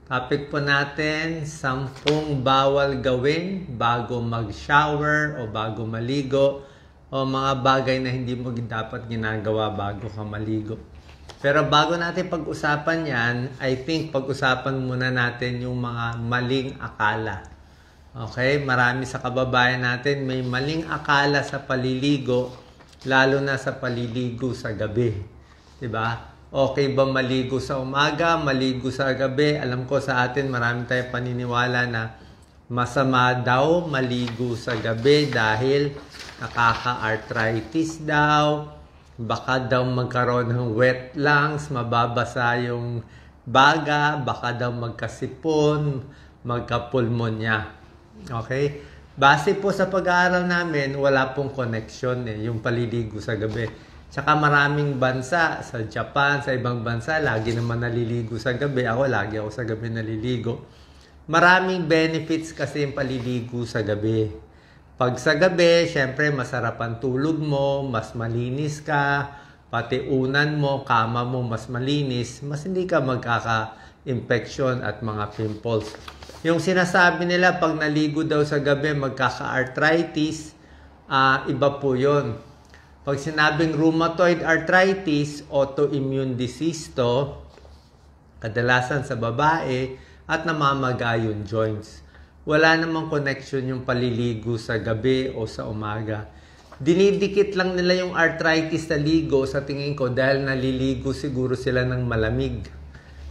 Topic po natin, 10 bawal gawin bago mag-shower o bago maligo o mga bagay na hindi mo dapat ginagawa bago ka maligo. Pero bago natin pag-usapan yan, I think pag-usapan muna natin yung mga maling akala. Okay? Marami sa kababayan natin may maling akala sa paliligo, lalo na sa paliligo sa gabi. Diba? Okay ba maligo sa umaga, maligo sa gabi? Alam ko sa atin marami tayong paniniwala na masama daw maligo sa gabi dahil nakaka-arthritis daw, baka daw magkaroon ng wet lungs, mababasa yung baga, baka daw magkasipon, magkapulmonya. Okay? Base po sa pag-aaral namin, wala pong connection yung paliligo sa gabi. Tsaka maraming bansa, sa Japan, sa ibang bansa, lagi naman naliligo sa gabi. Lagi ako sa gabi naliligo. Maraming benefits kasi yung paliligo sa gabi. Pag sa gabi, syempre masarap ang tulog mo, mas malinis ka, pati unan mo, kama mo mas malinis, mas hindi ka magkaka-infection at mga pimples. Yung sinasabi nila, pag naligo daw sa gabi, magkaka-arthritis, iba po yun. Pag sinabing rheumatoid arthritis, autoimmune disease to, kadalasan sa babae, at namamaga yung joints. Wala namang connection yung paliligo sa gabi o sa umaga. Dinidikit lang nila yung arthritis sa ligo sa tingin ko dahil naliligo siguro sila ng malamig.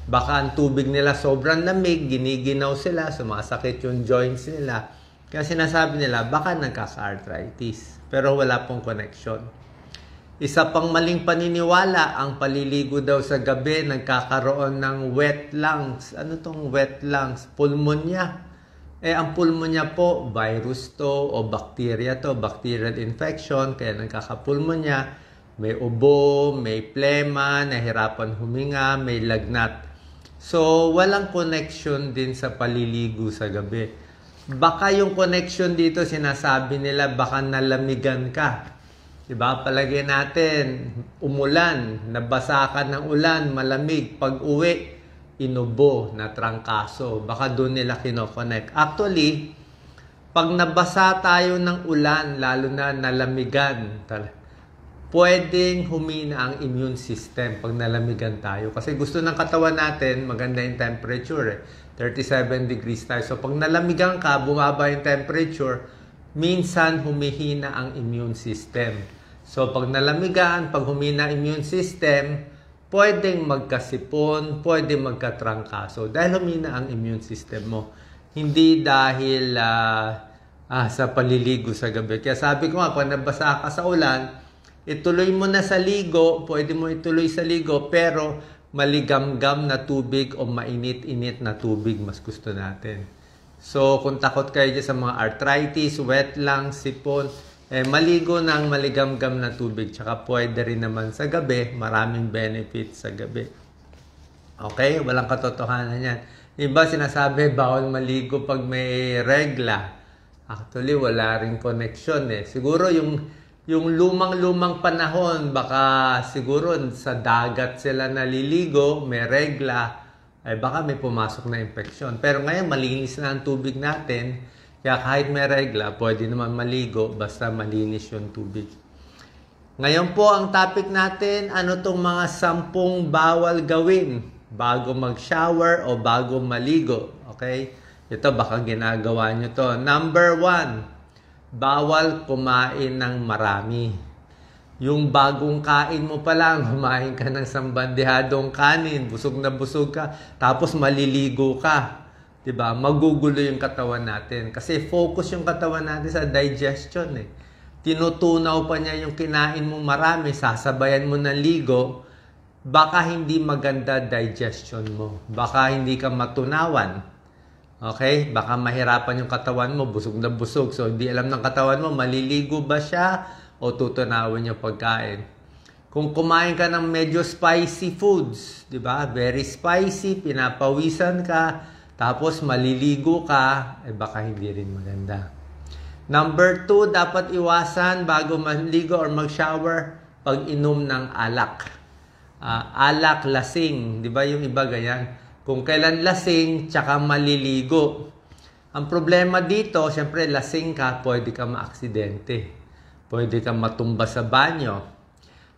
Baka ang tubig nila sobrang lamig, giniginaw sila, sumasakit yung joints nila. Kaya sinasabi nila, baka nagkaka-arthritis. Pero wala pong connection. Isa pang maling paniniwala, ang paliligo daw sa gabi nagkakaroon ng wet lungs. Ano tong wet lungs? Pulmonya. Ang pulmonya po, virus to o bacteria to, bacterial infection, kaya nagkakapulmonya. May ubo, may plema, nahirapan huminga, may lagnat. So, walang connection din sa paliligo sa gabi. Baka yung connection dito, sinasabi nila, baka nalamigan ka. Diba? Palagay natin, umulan, nabasa ka ng ulan, malamig, pag uwi, inubo, natrangkaso. Baka doon nila kinoconnect. Actually, pag nabasa tayo ng ulan, lalo na nalamigan, pwedeng humina ang immune system pag nalamigan tayo. Kasi gusto ng katawan natin, maganda yung temperature. 37 degrees tayo. So pag nalamigan ka, bumaba yung temperature, minsan humihina ang immune system. So pag nalamigan, pag humina immune system, pwedeng magkasipon, pwedeng magkatrangkaso dahil humina ang immune system mo. Hindi dahil sa paliligo sa gabi. Kaya sabi ko nga, pag nabasa ka sa ulan, ituloy mo na sa ligo, pwede mo ituloy sa ligo, pero maligamgam na tubig o mainit-init na tubig mas gusto natin. So, kung takot kayo sa mga arthritis, wet lungs, sipon, maligo ng maligamgam na tubig. Tsaka pwede rin naman sa gabi, maraming benefits sa gabi. Okay? Walang katotohanan yan. Iba sinasabi, bawal maligo pag may regla. Actually, wala rin connection Siguro yung lumang-lumang panahon, baka siguro sa dagat sila naliligo, may regla, baka may pumasok na infeksyon. Pero ngayon, malinis na ang tubig natin. Kaya kahit may regla, pwede naman maligo basta malinis yung tubig. Ngayon po, ang topic natin, ano tong mga 10 bawal gawin bago mag-shower o bago maligo. Okay? Ito, baka ginagawa nyo to. Number 1, bawal kumain ng marami. Yung bagong kain mo pa lang, kumain ka ng sambandihadong kanin, busog na busog ka, tapos maliligo ka. Diba? Magugulo yung katawan natin. Kasi focus yung katawan natin sa digestion Tinutunaw pa niya yung kinain mo marami, sasabayan mo ng ligo, baka hindi maganda digestion mo. Baka hindi ka matunawan. Okay? Baka mahirapan yung katawan mo, busog na busog. So, hindi alam ng katawan mo, maliligo ba siya o tutunawin yung pagkain. Kung kumain ka ng medyo spicy foods, diba? Very spicy, pinapawisan ka, tapos maliligo ka, baka hindi rin maganda. Number 2, dapat iwasan bago maligo or mag-shower, pag-inom ng alak. Alak, lasing, di ba yung iba ganyan? Kung kailan lasing, tsaka maliligo. Ang problema dito, syempre lasing ka, pwede ka maaksidente. Pwede ka matumba sa banyo.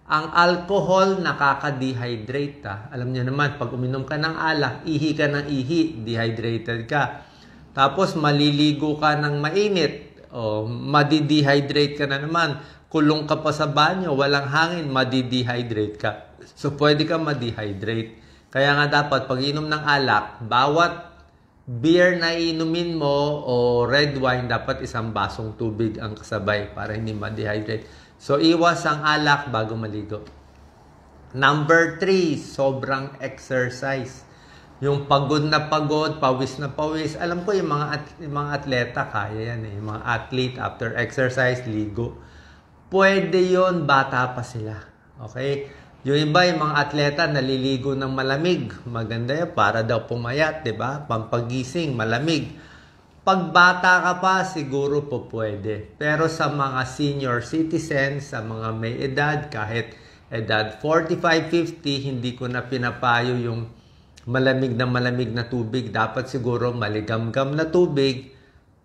Ang alcohol nakaka-dehydrate. Alam niyo naman, pag uminom ka ng alak, ihi ka ng ihi, dehydrated ka. Tapos maliligo ka ng mainit, o madi-dehydrate ka na naman. Kulong ka pa sa banyo, walang hangin, madi-dehydrate ka. So pwede ka ma-dehydrate. Kaya nga dapat pag inom ng alak, bawat beer na inumin mo o red wine, dapat isang basong tubig ang kasabay para hindi ma-dehydrate. So, iwas ang alak bago maligo. Number 3, sobrang exercise. Yung pagod na pagod, pawis na pawis. Alam ko yung mga atleta, kaya yan eh. Yung mga athlete, after exercise, ligo. Pwede yon, bata pa sila. Okay? Yung iba, yung mga atleta, naliligo ng malamig. Maganda yan, para daw pumayat, diba? Pampagising, malamig. Pag bata ka pa, siguro po pwede. Pero sa mga senior citizens, sa mga may edad, kahit edad 45-50, hindi ko na pinapayo yung malamig na tubig. Dapat siguro maligamgam na tubig.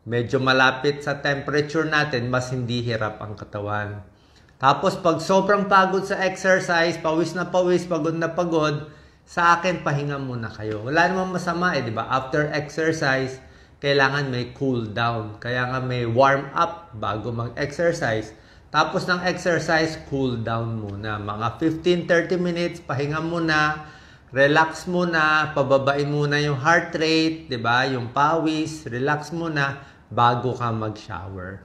Medyo malapit sa temperature natin, mas hindi hirap ang katawan. Tapos pag sobrang pagod sa exercise, pawis na pawis, pagod na pagod, sa akin pahinga muna kayo. Wala namang masama eh, di ba? After exercise, kailangan may cool down. Kaya nga may warm up bago mag-exercise. Tapos ng exercise, cool down muna. Mga 15-30 minutes, pahinga muna, relax muna, pababain muna yung heart rate, 'di ba? Yung pawis, relax muna bago ka mag-shower.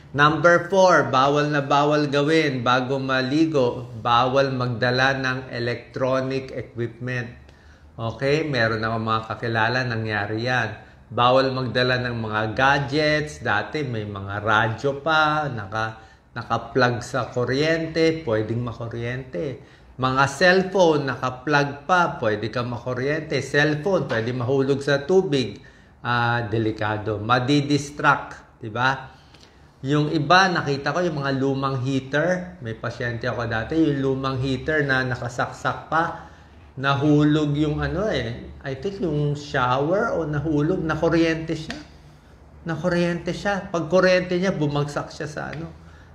Number 4, bawal na bawal gawin bago maligo, bawal magdala ng electronic equipment. Okay, meron ako mga kakilala, nangyari yan. Bawal magdala ng mga gadgets. Dati may mga radyo pa, naka-plug sa kuryente, pwedeng makuryente. Mga cellphone, naka-plug pa, pwede ka makuryente. Cellphone, pwede mahulog sa tubig. Delikado. Madi-distract, di ba? Yung iba, nakita ko yung mga lumang heater. May pasyente ako dati, yung lumang heater na nakasaksak pa. Nahulog yung I think yung shower o nahulog, nakuryente siya. Pag kuryente niya, bumagsak siya sa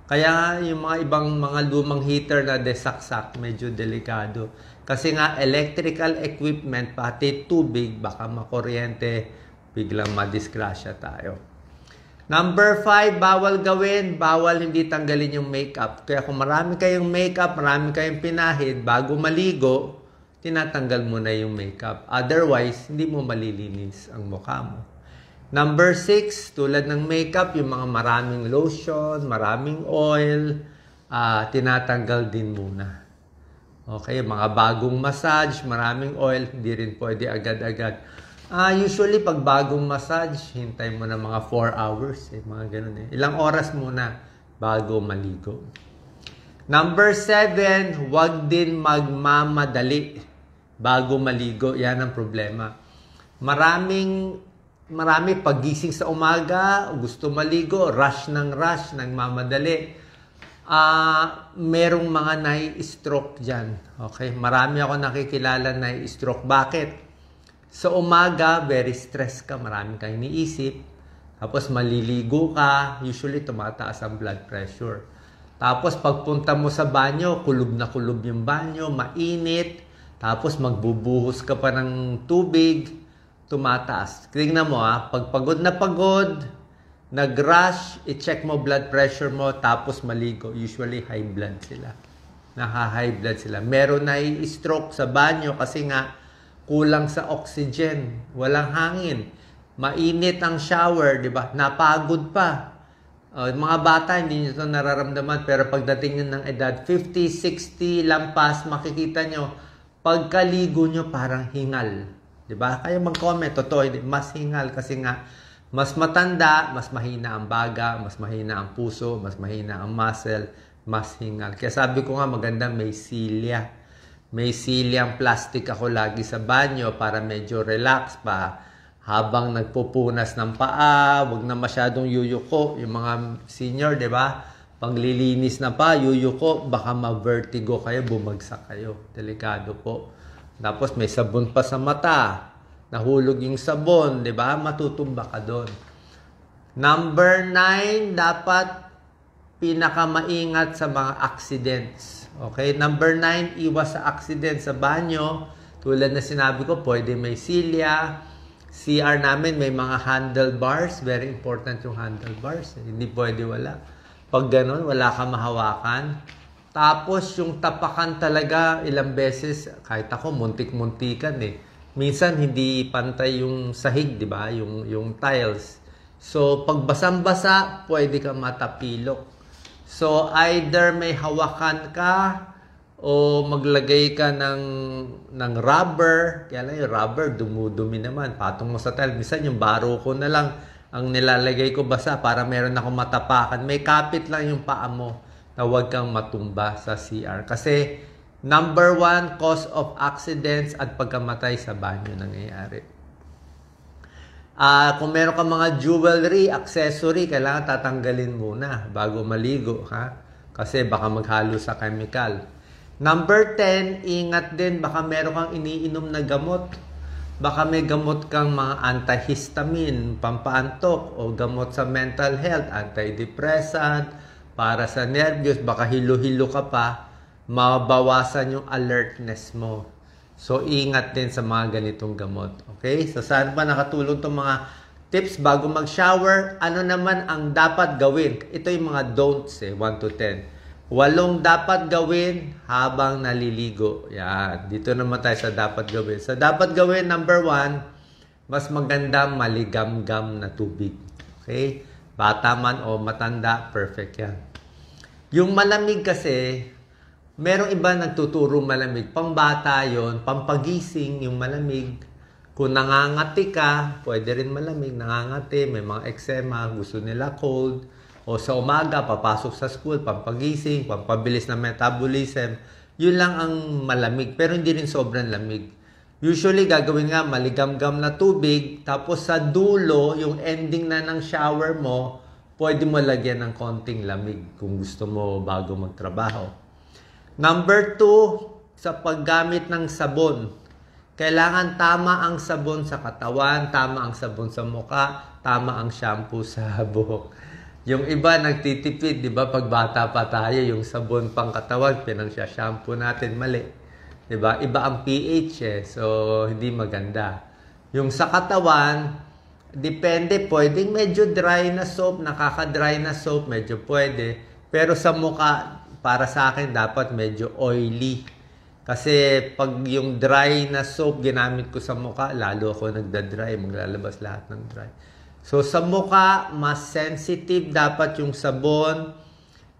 Kaya yung mga ibang mga lumang heater na desaksak, medyo delikado. Kasi nga, electrical equipment, pati tubig, baka makuryente, biglang madisgrasya tayo. Number 5, bawal gawin, bawal hindi tanggalin yung makeup. Kaya kung marami kayong makeup, marami kayong pinahid, bago maligo, tinatanggal mo na yung makeup. Otherwise, hindi mo malilinis ang mukha mo. Number 6, tulad ng makeup, yung mga maraming lotion, maraming oil, tinatanggal din muna. Okay, mga bagong massage, maraming oil, hindi rin pwede agad-agad. Usually, pag bagong massage, hintay mo na mga 4 hours. Mga ganun eh. Ilang oras muna bago maligo. Number 7, huwag din magmamadali bago maligo. Yan ang problema. Marami pagising sa umaga, gusto maligo, rush, nagmamadali. Merong mga nai-stroke dyan. Okay? Marami ako nakikilala nai-stroke. Bakit? Sa umaga, very stress ka, marami kang iniisip. Tapos maliligo ka, usually tumataas ang blood pressure. Tapos pagpunta mo sa banyo, kulob na kulob yung banyo, mainit. Tapos magbubuhos ka pa ng tubig, tumataas. Tingnan mo pag pagod na pagod, nag-rush, i-check mo blood pressure mo, tapos maligo. Usually high blood sila. Naka-high blood sila. Meron na i-stroke sa banyo kasi nga kulang sa oxygen, walang hangin. Mainit ang shower, di ba? Napagod pa. Mga bata, hindi nyo ito nararamdaman. Pero pagdating nyo ng edad 50, 60, lampas, makikita nyo, pagkaligo nyo parang hingal. Diba? Kayo mag-comment, totoo, mas hingal kasi nga, mas matanda, mas mahina ang baga, mas mahina ang puso, mas mahina ang muscle, mas hingal. Kaya sabi ko nga, maganda may silya. May silyang plastic ako lagi sa banyo para medyo relax pa. Habang nagpupunas ng paa, wag na masyadong yuyuko. Yung mga senior, di ba? Paglilinis na pa, yuyuko, baka ma-vertigo kayo, bumagsak kayo. Delikado po. Tapos may sabon pa sa mata. Nahulog yung sabon, di ba? Matutumba ka doon. Number 9, dapat pinakamaingat sa mga accidents. Okay? Number 9, iwas sa accident sa banyo. Tulad na sinabi ko, pwede may silya. CR namin may mga handlebars. Very important yung handlebars. Hindi pwede wala. Pag ganun, wala ka mahawakan. Tapos yung tapakan talaga ilang beses, kahit ako muntik-muntikan eh. Minsan hindi pantay yung sahig, di ba? Yung tiles. So pag basang-basa, pwede ka matapilok. So either may hawakan ka o maglagay ka ng rubber. Kaya lang yung rubber, dumudumi naman. Patong mo sa tile. Minsan yung baro ko na lang ang nilalagay ko basa para meron akong matapakan. May kapit lang yung paa mo na huwag kang matumba sa CR. Kasi number 1 cause of accidents at pagkamatay sa banyo nangyayari. Kung meron kang mga jewelry, accessory, kailangan tatanggalin muna bago maligo. Kasi baka maghalo sa chemical. Number 10, ingat din, baka meron kang iniinom na gamot. Baka may gamot kang mga antihistamine, pampaantok, o gamot sa mental health, antidepressant, para sa nervyos, baka hilo-hilo ka pa, mabawasan yung alertness mo. So, ingat din sa mga ganitong gamot. Okay? So, saan pa nakatulong itong mga tips bago mag-shower? Ano naman ang dapat gawin? Ito yung mga don'ts 1 to 10. 8 dapat gawin habang naliligo. Yan. Dito naman tayo sa dapat gawin. Sa dapat gawin, number 1, mas maganda maligam-gam na tubig. Okay? Bata man o matanda, perfect yan. Yung malamig kasi, merong iba nagtuturo malamig. Pambata yon, pampagising yung malamig. Kung nangangati ka, pwede rin malamig. Nangangati, may mga eczema, gusto nila cold. O sa umaga, papasok sa school, pampagising, pampabilis na metabolism. Yun lang ang malamig, pero hindi rin sobrang lamig. Usually, gagawin nga maligam-gam na tubig, tapos sa dulo, yung ending na ng shower mo, pwede mo lagyan ng konting lamig kung gusto mo bago magtrabaho. Number 2, sa paggamit ng sabon. Kailangan tama ang sabon sa katawan, tama ang sabon sa muka, tama ang shampoo sa buhok. Yung iba nagtitipid, di ba? Pag bata pa tayo, yung sabon pang katawan, pinang-shampoo natin, mali. Diba? Iba ang pH so hindi maganda. Yung sa katawan, depende, pwedeng medyo dry na soap, nakaka-dry na soap, medyo pwede. Pero sa mukha, para sa akin, dapat medyo oily. Kasi pag yung dry na soap ginamit ko sa mukha, lalo ako nagda-dry, maglalabas lahat ng dry. So sa mukha, mas sensitive dapat yung sabon.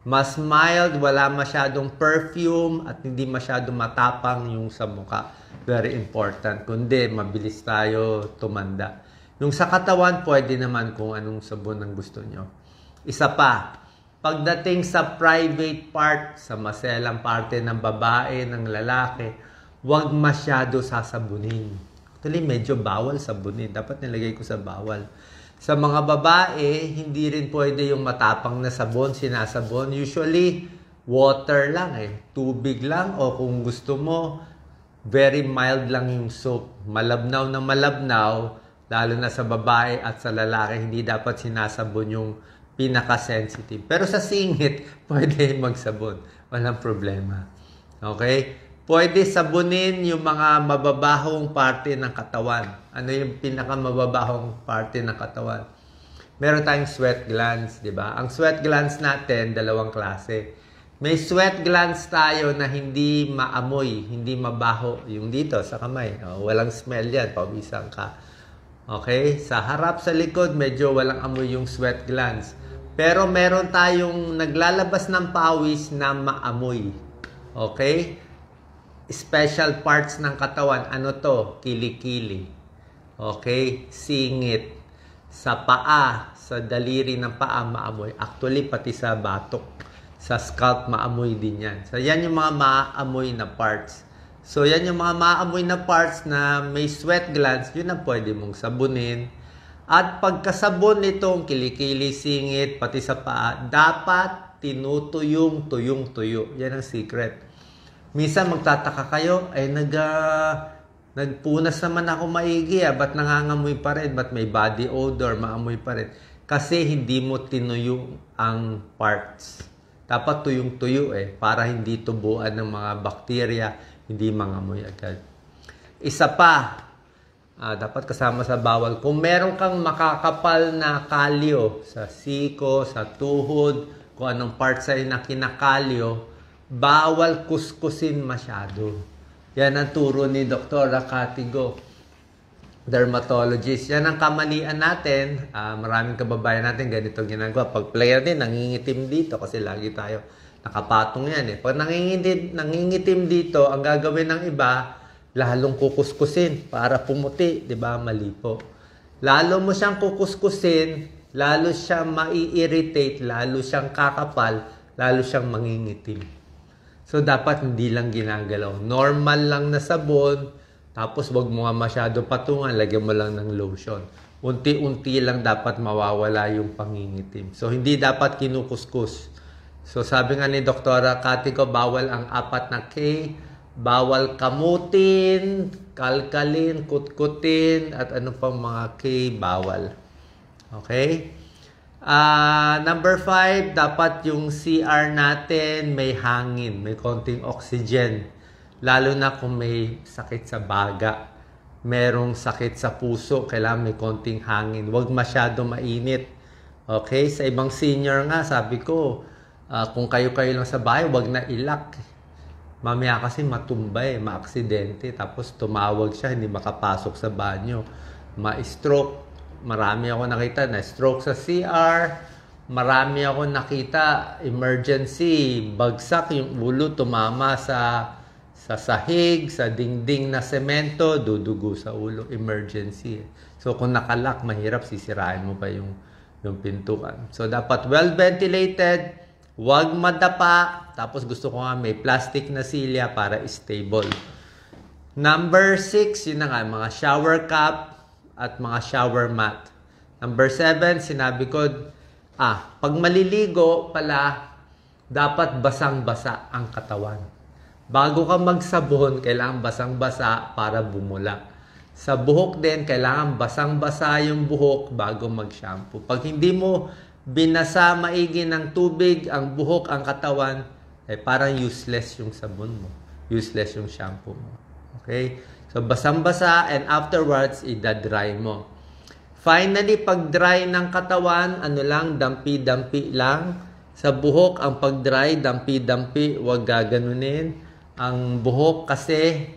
Mas mild, wala masyadong perfume at hindi masyadong matapang yung sa mukha. Very important. Kundi, mabilis tayo tumanda. Yung sa katawan, pwede naman kung anong sabon ang gusto nyo. Isa pa, pagdating sa private part, sa maselang parte ng babae, ng lalaki, huwag masyado sasabunin. Actually, medyo bawal sabunin. Dapat nilagay ko sa bawal. Sa mga babae, hindi rin pwede yung matapang na sabon, sinasabon. Usually, water lang tubig lang o kung gusto mo, very mild lang yung soap. Malabnaw na malabnaw, lalo na sa babae at sa lalaki, hindi dapat sinasabon yung pinaka-sensitive. Pero sa singit, pwede magsabon. Walang problema. Okay? Pwede sabunin yung mga mababahong parte ng katawan. Ano yung pinakamababahong parte ng katawan? Meron tayong sweat glands, di ba? Ang sweat glands natin, 2 klase. May sweat glands tayo na hindi maamoy, hindi mabaho. Yung dito, sa kamay. Walang smell yan, pawisan ka. Okay? Sa harap, sa likod, medyo walang amoy yung sweat glands. Pero meron tayong naglalabas ng pawis na maamoy. Okay? Special parts ng katawan. Ano to? Kilikili. Okay? Singit. Sa paa, sa daliri ng paa maamoy. Actually, pati sa batok. Sa scalp, maamoy din yan. So, yan yung mga maamoy na parts. So, yan yung mga maamoy na parts na may sweat glands. Yun ang pwede mong sabunin. At pagkasabon nitong kilikili, singit, pati sa paa, dapat tinutuyong tuyong-tuyo. Yan ang secret. Minsan magtataka kayo, ay nagpunas naman ako maigi, ba't nangangamoy pa rin? Ba't may body odor, maamoy pa rin? Kasi hindi mo tinuyo ang parts. Dapat tuyong-tuyo para hindi tubuan ng mga bakterya, hindi mangamoy agad. Isa pa, dapat kasama sa bawal. Kung meron kang makakapal na kalyo sa siko, sa tuhod, kung anong parts ay na kinakalyo, bawal kuskusin masyado. Yan ang turo ni Dr. Katigo, dermatologist. Yan ang kamalian natin. Maraming kababayan natin ganito ginagawa. Pag play natin, nangingitim dito kasi lagi tayo nakapatong yan. Pag nangingitim dito, ang gagawin ng iba, lalong kukuskusin para pumuti, di ba? Mali po. Lalo mo siyang kukuskusin, lalo siyang mai-irritate, lalo siyang kakapal, lalo siyang mangingitim. So, dapat hindi lang ginagalaw. Normal lang na sabon, tapos wag mo nga masyado patungan, lagyan mo lang ng lotion. Unti-unti lang dapat mawawala yung pangingitim. So, hindi dapat kinukuskus. So, sabi nga ni Dr. Katigo, bawal ang 4 na K, bawal kamutin, kalkalin, kutkutin, at ano pang mga K, bawal. Okay? Number 5, dapat yung CR natin may hangin, may konting oxygen. Lalo na kung may sakit sa baga, merong sakit sa puso, kailangan may konting hangin. Huwag masyado mainit. Okay? Sa ibang senior nga, sabi ko, kung kayo-kayo lang sa bahay, huwag na ilak. Mamaya kasi matumba maaksidente, tapos tumawag siya, hindi makapasok sa banyo. Ma-stroke. Marami ako nakita na stroke sa CR. Marami ako nakita emergency, bagsak yung ulo, tumama sa sahig, sa dingding na semento, dudugo sa ulo, emergency. So kung nakalak, mahirap sisirain mo pa yung pintuan. So dapat well ventilated, huwag madapa, tapos gusto ko nga may plastic na silya para stable. Number 6, yun na nga, mga shower cap at mga shower mat. Number 7, sinabi ko, pag maliligo pala, dapat basang-basa ang katawan. Bago ka magsabon, kailangan basang-basa para bumula. Sa buhok din, kailangan basang-basa yung buhok bago mag-shampoo. Pag hindi mo binasa maigi ng tubig ang buhok, ang katawan, parang useless yung sabon mo. Useless yung shampoo mo. Okay? So, basang-basa and afterwards, idadry mo. Finally, pag dry ng katawan, dampi-dampi lang. Sa buhok, ang pag-dry, dampi-dampi, huwag gaganunin. Ang buhok kasi,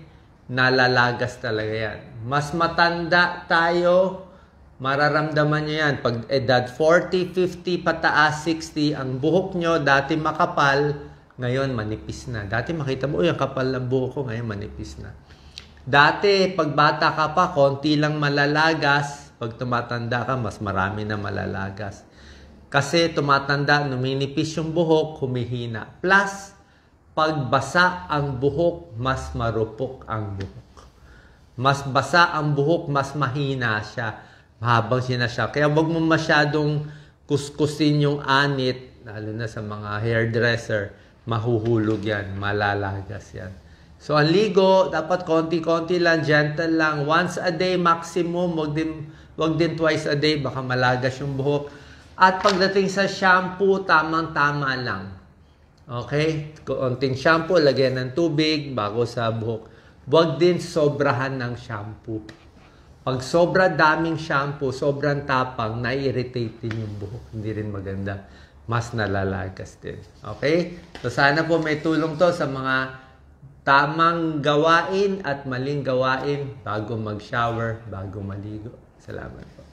nalalagas talaga yan. Mas matanda tayo, mararamdaman nyo yan. Pag edad 40, 50, pataas, 60, ang buhok nyo, dati makapal, ngayon manipis na. Dati makita mo, ang kapal ng buhok ko, ngayon manipis na. Dati, pag bata ka pa, konti lang malalagas. Pag tumatanda ka, mas marami na malalagas. Kasi tumatanda, numinipis yung buhok, humihina. Plus, pag basa ang buhok, mas marupok ang buhok. Mas basa ang buhok, mas mahina siya. Mahabang siya. Kaya wag mo masyadong kuskusin yung anit, lalo na sa mga hairdresser, mahuhulog yan, malalagas yan. So, ang ligo, dapat konti-konti lang, gentle lang. Once a day maximum, wag din twice a day, baka malagas yung buhok. At pagdating sa shampoo, tamang-tama lang. Okay? Konting shampoo, lagyan ng tubig bago sa buhok. Wag din sobrahan ng shampoo. Pag sobra daming shampoo, sobrang tapang, nai-irritate din yung buhok. Hindi rin maganda. Mas nalalagas din. Okay? So, sana po may tulong to sa mga tamang gawain at maling gawain bago mag-shower, bago maligo. Salamat po.